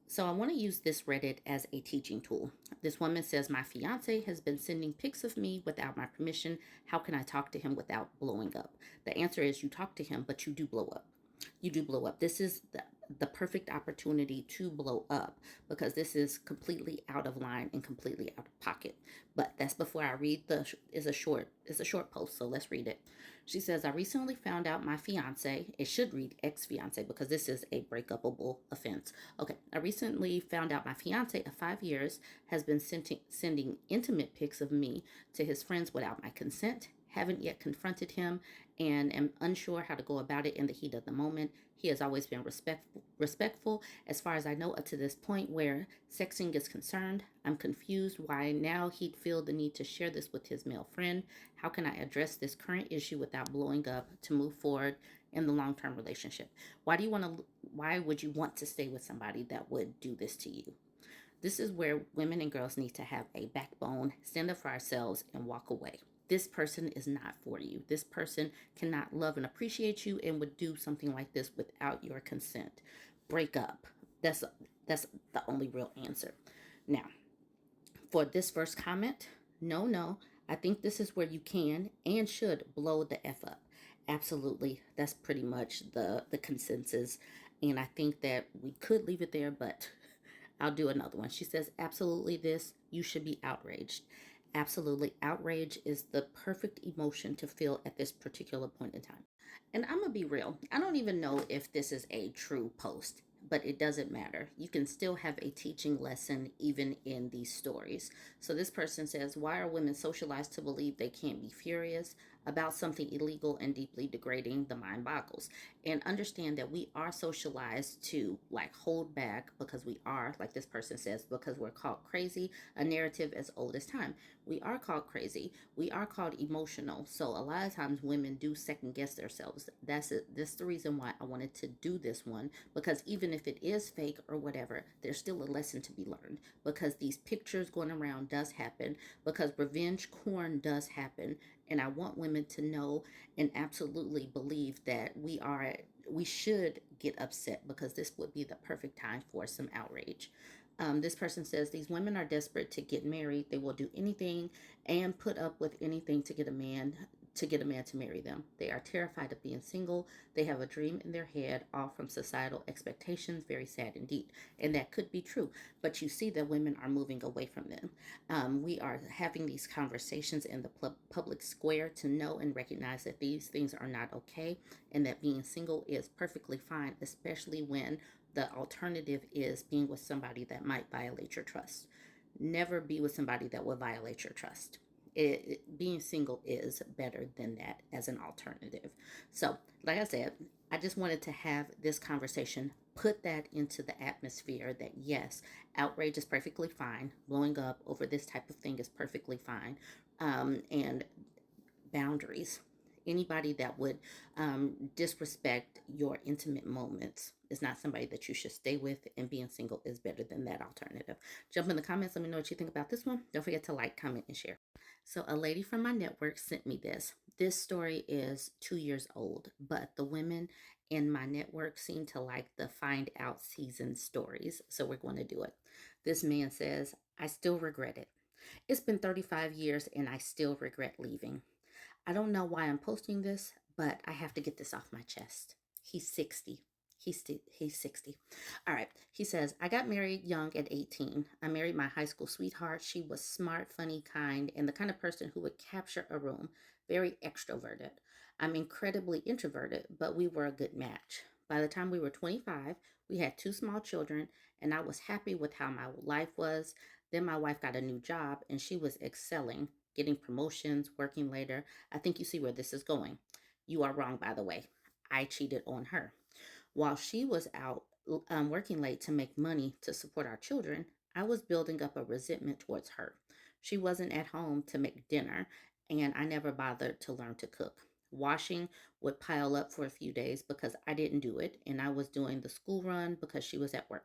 So I want to use this Reddit as a teaching tool. This woman says, my fiance has been sending pics of me without my permission. How can I talk to him without blowing up? The answer is you talk to him, but you do blow up. You do blow up. This is the perfect opportunity to blow up because this is completely out of line and completely out of pocket. But that's before I read is a short post, so let's read it. She says, I recently found out my fiance, it should read ex-fiance because this is a breakupable offense. Okay, I recently found out my fiance of 5 years has been sending intimate pics of me to his friends without my consent. Haven't yet confronted him and am unsure how to go about it in the heat of the moment. He has always been respectful as far as I know up to this point where sexting is concerned. I'm confused why now he'd feel the need to share this with his male friend. How can I address this current issue without blowing up to move forward in the long-term relationship? Why would you want to stay with somebody that would do this to you? This is where women and girls need to have a backbone, stand up for ourselves, and walk away. This person is not for you. This person cannot love and appreciate you and would do something like this without your consent. Break up. That's that's the only real answer. Now, for this first comment, no. I think this is where you can and should blow the F up. Absolutely. That's pretty much the consensus. And I think that we could leave it there, but I'll do another one. She says, absolutely this, you should be outraged. Absolutely. Outrage is the perfect emotion to feel at this particular point in time. And I'm going to be real. I don't even know if this is a true post, but it doesn't matter. You can still have a teaching lesson even in these stories. So this person says, why are women socialized to believe they can't be furious about something illegal and deeply degrading? The mind boggles. And understand that we are socialized to like hold back because we are, like this person says, because we're called crazy, a narrative as old as time. We are called crazy. We are called emotional. So a lot of times women do second guess themselves. That's it. That's the reason why I wanted to do this one, because even if it is fake or whatever, there's still a lesson to be learned because these pictures going around does happen, because revenge porn does happen. And I want women to know and absolutely believe that we should get upset because this would be the perfect time for some outrage. This person says these women are desperate to get married. They will do anything and put up with anything to get a man to marry them. They are terrified of being single. They have a dream in their head, all from societal expectations. Very sad indeed. And that could be true. But you see that women are moving away from them. We are having these conversations in the public square to know and recognize that these things are not okay and that being single is perfectly fine, especially when the alternative is being with somebody that might violate your trust. Never be with somebody that will violate your trust. Being single is better than that as an alternative. So, like I said, I just wanted to have this conversation, put that into the atmosphere that yes, outrage is perfectly fine. Blowing up over this type of thing is perfectly fine. And boundaries. Anybody that would disrespect your intimate moments is not somebody that you should stay with, and being single is better than that alternative. Jump in the comments. Let me know what you think about this one. Don't forget to like, comment, and share. So, a lady from my network sent me this. This story is 2 years old, but the women in my network seem to like the find out season stories. So, we're going to do it. This man says, I still regret it. It's been 35 years and I still regret leaving. I don't know why I'm posting this, but I have to get this off my chest. He's 60. He's 60. All right. He says, I got married young at 18. I married my high school sweetheart. She was smart, funny, kind, and the kind of person who would capture a room, very extroverted. I'm incredibly introverted, but we were a good match. By the time we were 25, we had two small children, and I was happy with how my life was. Then my wife got a new job, and she was excelling, getting promotions, working later. I think you see where this is going. You are wrong, by the way. I cheated on her. While she was out working late to make money to support our children, I was building up a resentment towards her. She wasn't at home to make dinner, and I never bothered to learn to cook. Washing would pile up for a few days because I didn't do it, and I was doing the school run because she was at work.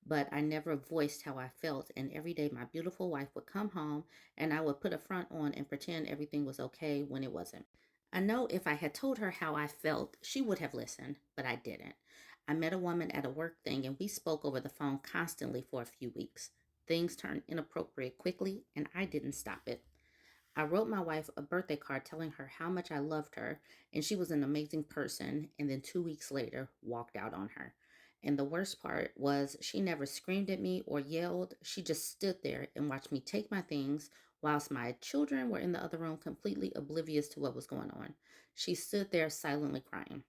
But I never voiced how I felt, and every day my beautiful wife would come home, and I would put a front on and pretend everything was okay when it wasn't. I know if I had told her how I felt, she would have listened, but I didn't. I met a woman at a work thing and we spoke over the phone constantly for a few weeks. Things turned inappropriate quickly and I didn't stop it. I wrote my wife a birthday card telling her how much I loved her and she was an amazing person, and then 2 weeks later walked out on her. And the worst part was she never screamed at me or yelled. She just stood there and watched me take my things whilst my children were in the other room completely oblivious to what was going on. She stood there silently crying.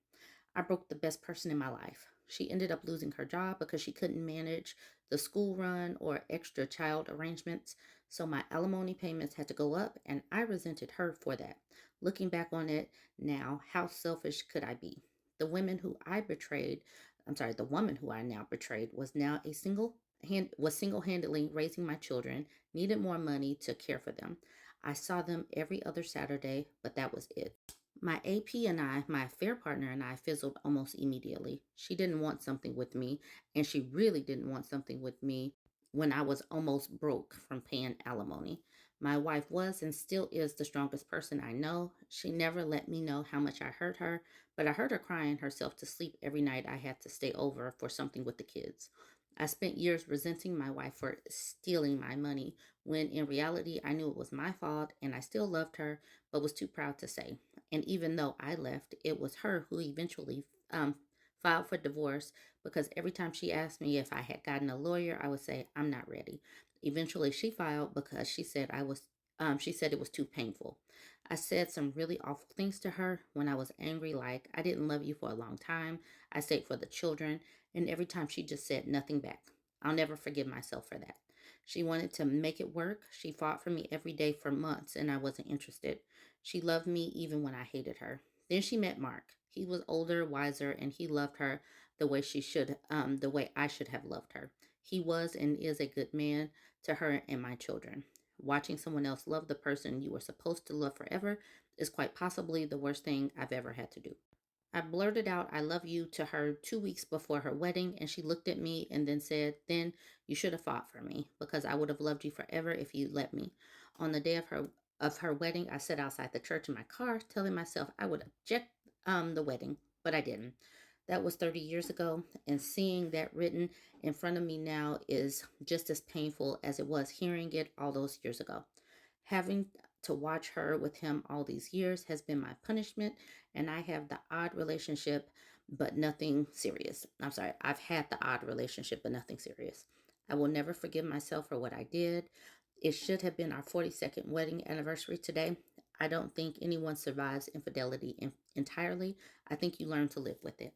I broke the best person in my life. She ended up losing her job because she couldn't manage the school run or extra child arrangements. So my alimony payments had to go up, and I resented her for that. Looking back on it now, how selfish could I be? The women who I betrayed, the woman who I now betrayed was now a single-handedly raising my children, needed more money to care for them. I saw them every other Saturday, but that was it. My AP and I, my affair partner and I, fizzled almost immediately. She didn't want something with me, and she really didn't want something with me when I was almost broke from paying alimony. My wife was and still is the strongest person I know. She never let me know how much I hurt her, but I heard her crying herself to sleep every night I had to stay over for something with the kids. I spent years resenting my wife for stealing my money, when in reality I knew it was my fault and I still loved her, but was too proud to say. And even though I left, it was her who eventually filed for divorce, because every time she asked me if I had gotten a lawyer, I would say, I'm not ready. Eventually, she filed because she said it was too painful. I said some really awful things to her when I was angry, like, I didn't love you for a long time. I stayed for the children. And every time she just said nothing back. I'll never forgive myself for that. She wanted to make it work. She fought for me every day for months, and I wasn't interested. She loved me even when I hated her. Then she met Mark. He was older, wiser, and he loved her the way I should have loved her. He was and is a good man to her and my children. Watching someone else love the person you were supposed to love forever is quite possibly the worst thing I've ever had to do. I blurted out, I love you to her 2 weeks before her wedding, and she looked at me and then said, then you should have fought for me because I would have loved you forever if you let me. On the day of her wedding, I sat outside the church in my car, telling myself I would object the wedding, but I didn't. That was 30 years ago, and seeing that written in front of me now is just as painful as it was hearing it all those years ago. Having to watch her with him all these years has been my punishment, and I have the odd relationship, but nothing serious. I've had the odd relationship, but nothing serious. I will never forgive myself for what I did. It should have been our 42nd wedding anniversary today. I don't think anyone survives infidelity entirely. I think you learn to live with it.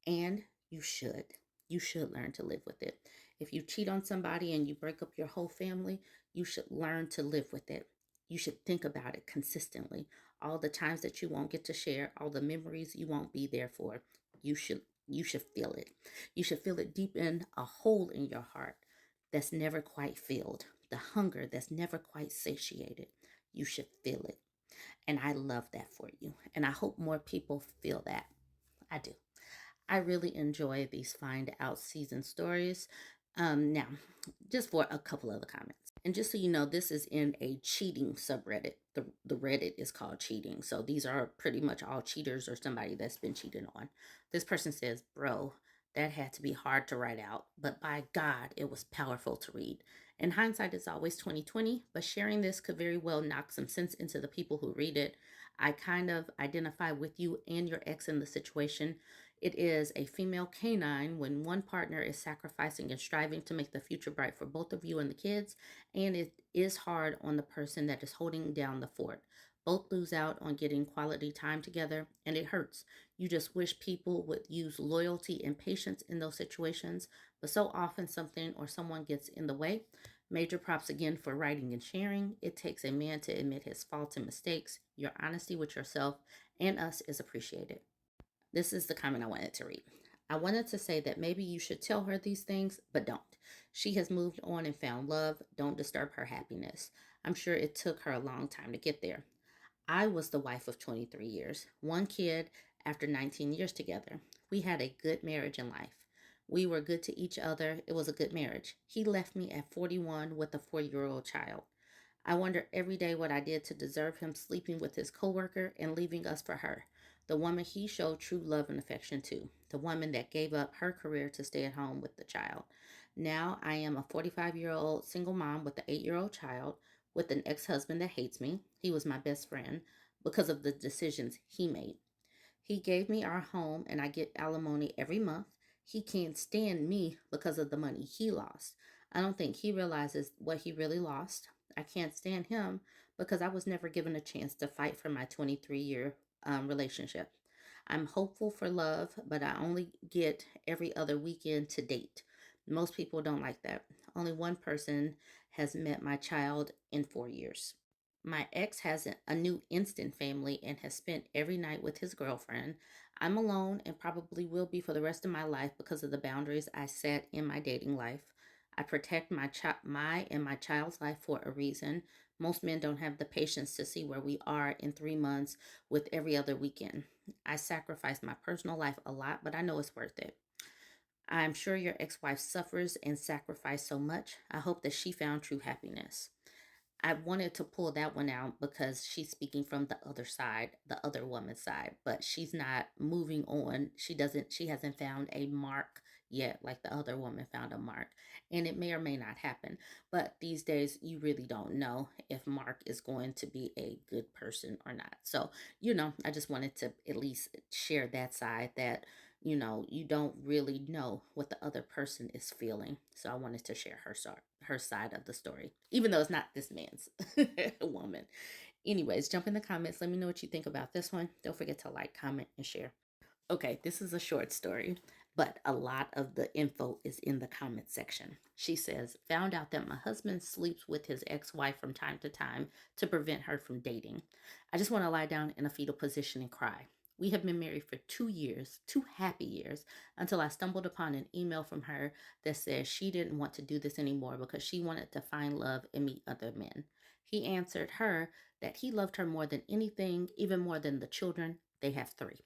And you should. You should learn to live with it. If you cheat on somebody and you break up your whole family, you should learn to live with it. You should think about it consistently. All the times that you won't get to share, all the memories you won't be there for. You should feel it. You should feel it deep in a hole in your heart that's never quite filled. The hunger that's never quite satiated. You should feel it. And I love that for you. And I hope more people feel that. I do. I really enjoy these find out season stories. Now, just for a couple of the comments. And just so you know, this is in a cheating subreddit. The Reddit is called cheating. So these are pretty much all cheaters or somebody that's been cheated on. This person says, bro, that had to be hard to write out, but by God, it was powerful to read. In hindsight, it's always 2020, but sharing this could very well knock some sense into the people who read it. I kind of identify with you and your ex in the situation. It is a female canine when one partner is sacrificing and striving to make the future bright for both of you and the kids, and it is hard on the person that is holding down the fort. Both lose out on getting quality time together, and it hurts. You just wish people would use loyalty and patience in those situations, but so often something or someone gets in the way. Major props again for writing and sharing. It takes a man to admit his faults and mistakes. Your honesty with yourself and us is appreciated. This is the comment I wanted to read. I wanted to say that maybe you should tell her these things, but don't. She has moved on and found love. Don't disturb her happiness. I'm sure it took her a long time to get there. I was the wife of 23 years, one kid after 19 years together. We had a good marriage in life. We were good to each other. It was a good marriage. He left me at 41 with a 4-year-old child. I wonder every day what I did to deserve him sleeping with his coworker and leaving us for her. The woman he showed true love and affection to. The woman that gave up her career to stay at home with the child. Now I am a 45-year-old single mom with an 8-year-old child with an ex husband that hates me. He was my best friend because of the decisions he made. He gave me our home and I get alimony every month. He can't stand me because of the money he lost. I don't think he realizes what he really lost. I can't stand him because I was never given a chance to fight for my 23-year relationship. I'm hopeful for love, but I only get every other weekend to date. Most people don't like that. Only one person has met my child in 4 years. My ex has a new instant family and has spent every night with his girlfriend. I'm alone and probably will be for the rest of my life because of the boundaries I set in my dating life. I protect my and my child's life for a reason. Most men don't have the patience to see where we are in 3 months with every other weekend. I sacrifice my personal life a lot, but I know it's worth it. I'm sure your ex wife suffers and sacrificed so much. I hope that she found true happiness. I wanted to pull that one out because she's speaking from the other side, the other woman's side, but she's not moving on. She hasn't found a mark yet, like the other woman found a mark. And it may or may not happen. But these days, you really don't know if Mark is going to be a good person or not. So, I just wanted to at least share that side that you don't really know what the other person is feeling. So I wanted to share her side of the story, even though it's not this man's woman. Anyways, jump in the comments. Let me know what you think about this one. Don't forget to like, comment, and share. Okay, this is a short story, but a lot of the info is in the comment section. She says, found out that my husband sleeps with his ex-wife from time to time to prevent her from dating. I just want to lie down in a fetal position and cry. We have been married for 2 years, 2 happy years, until I stumbled upon an email from her that says she didn't want to do this anymore because she wanted to find love and meet other men. He answered her that he loved her more than anything, even more than the children. They have 3,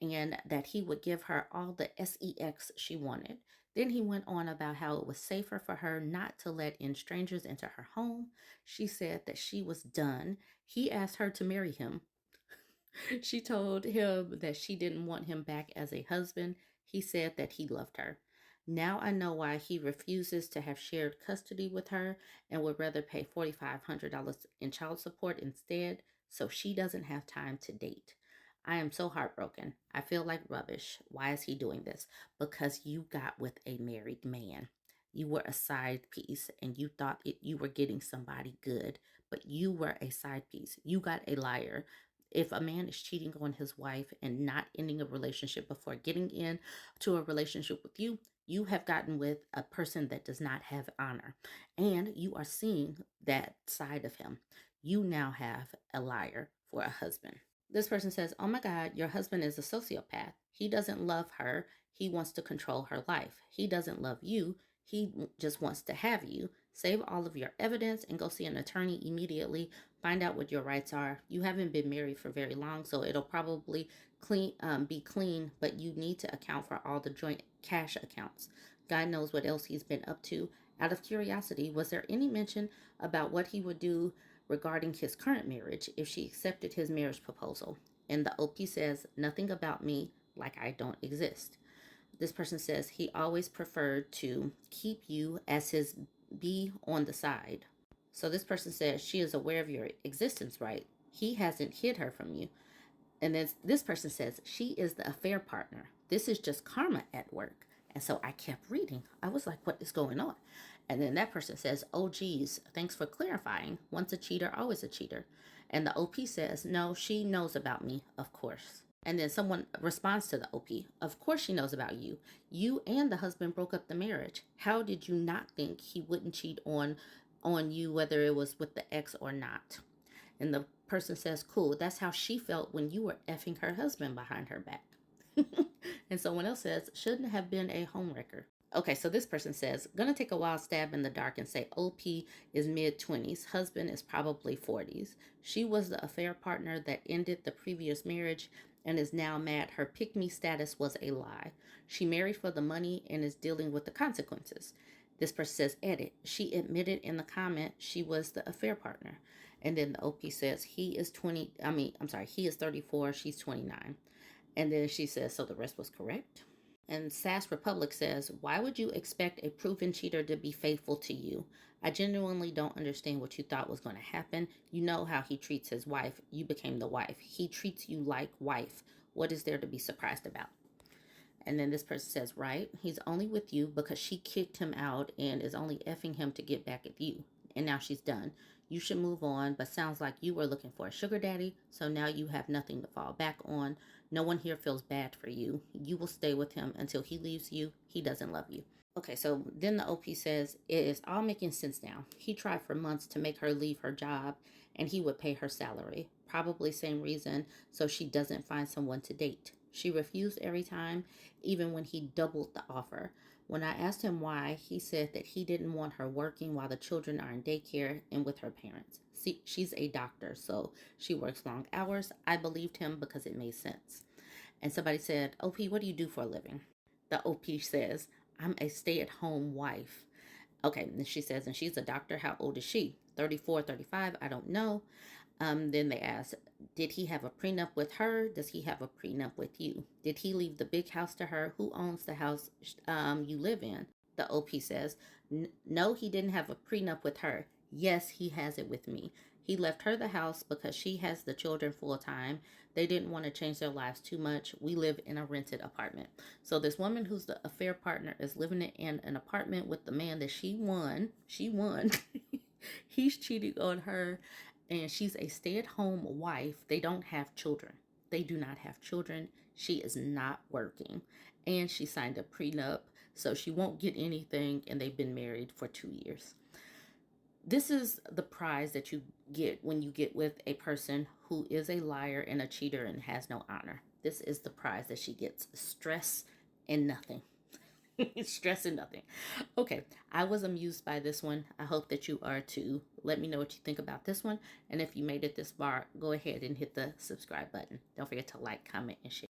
and that he would give her all the sex she wanted. Then he went on about how it was safer for her not to let in strangers into her home. She said that she was done. He asked her to marry him. She told him that she didn't want him back as a husband. He said that he loved her. Now I know why he refuses to have shared custody with her and would rather pay $4,500 in child support instead so she doesn't have time to date. I am so heartbroken. I feel like rubbish. Why is he doing this? Because you got with a married man. You were a side piece and you thought you were getting somebody good, but you were a side piece. You got a liar. If a man is cheating on his wife and not ending a relationship before getting into a relationship with you, you have gotten with a person that does not have honor. And you are seeing that side of him. You now have a liar for a husband. This person says, oh my God, your husband is a sociopath. He doesn't love her. He wants to control her life. He doesn't love you. He just wants to have you. Save all of your evidence and go see an attorney immediately. Find out what your rights are. You haven't been married for very long, so it'll probably be clean, but you need to account for all the joint cash accounts. God knows what else he's been up to. Out of curiosity, was there any mention about what he would do regarding his current marriage if she accepted his marriage proposal? And the OP says, nothing about me, like I don't exist. This person says he always preferred to keep you as his be on the side. So this person says she is aware of your existence, right? He hasn't hid her from you. And then this person says she is the affair partner. This is just karma at work. And so I kept reading. I was like, what is going on? And then that person says, oh, geez, thanks for clarifying. Once a cheater, always a cheater. And the OP says, no, she knows about me, of course. And then someone responds to the OP, of course she knows about you. You and the husband broke up the marriage. How did you not think he wouldn't cheat on you, whether it was with the ex or not? And the person says, cool, that's how she felt when you were effing her husband behind her back. And someone else says, shouldn't have been a homewrecker. Okay, so this person says, gonna take a wild stab in the dark and say OP is mid-20s, husband is probably 40s. She was the affair partner that ended the previous marriage and is now mad her pick-me status was a lie. She married for the money and is dealing with the consequences. This person says, edit. She admitted in the comment she was the affair partner. And then the OP says, he is 20, I'm sorry, he is 34, she's 29. And then she says, so the rest was correct. And Sass Republic says, why would you expect a proven cheater to be faithful to you? I genuinely don't understand what you thought was going to happen. You know how he treats his wife. You became the wife. He treats you like wife. What is there to be surprised about? And then this person says, right, he's only with you because she kicked him out and is only effing him to get back at you. And now she's done. You should move on, but sounds like you were looking for a sugar daddy, so now you have nothing to fall back on. No one here feels bad for you. You will stay with him until he leaves you. He doesn't love you. Okay, so then the OP says, it is all making sense now. He tried for months to make her leave her job, and he would pay her salary. Probably same reason, so she doesn't find someone to date. She refused every time, even when he doubled the offer. When I asked him why, he said that he didn't want her working while the children are in daycare and with her parents. See, she's a doctor, so she works long hours. I believed him because it made sense. And somebody said, OP, what do you do for a living? The OP says, I'm a stay-at-home wife. Okay, and she says, and she's a doctor. How old is she? 34, 35, I don't know. Then they ask, did he have a prenup with her? Does he have a prenup with you? Did he leave the big house to her? Who owns the house you live in? The OP says, no, he didn't have a prenup with her. Yes, he has it with me. He left her the house because she has the children full time. They didn't want to change their lives too much. We live in a rented apartment. So this woman who's the affair partner is living in an apartment with the man that she won. She won. He's cheating on her, and she's a stay-at-home wife. They don't have children. They do not have children. She is not working, and she signed a prenup, so she won't get anything, and they've been married for 2 years. This is the prize that you get when you get with a person who is a liar and a cheater and has no honor. This is the prize that she gets: stress and nothing. Stress and nothing. Okay, I was amused by this one. I hope that you are too. Let me know what you think about this one. And if you made it this far, go ahead and hit the subscribe button. Don't forget to like, comment, and share.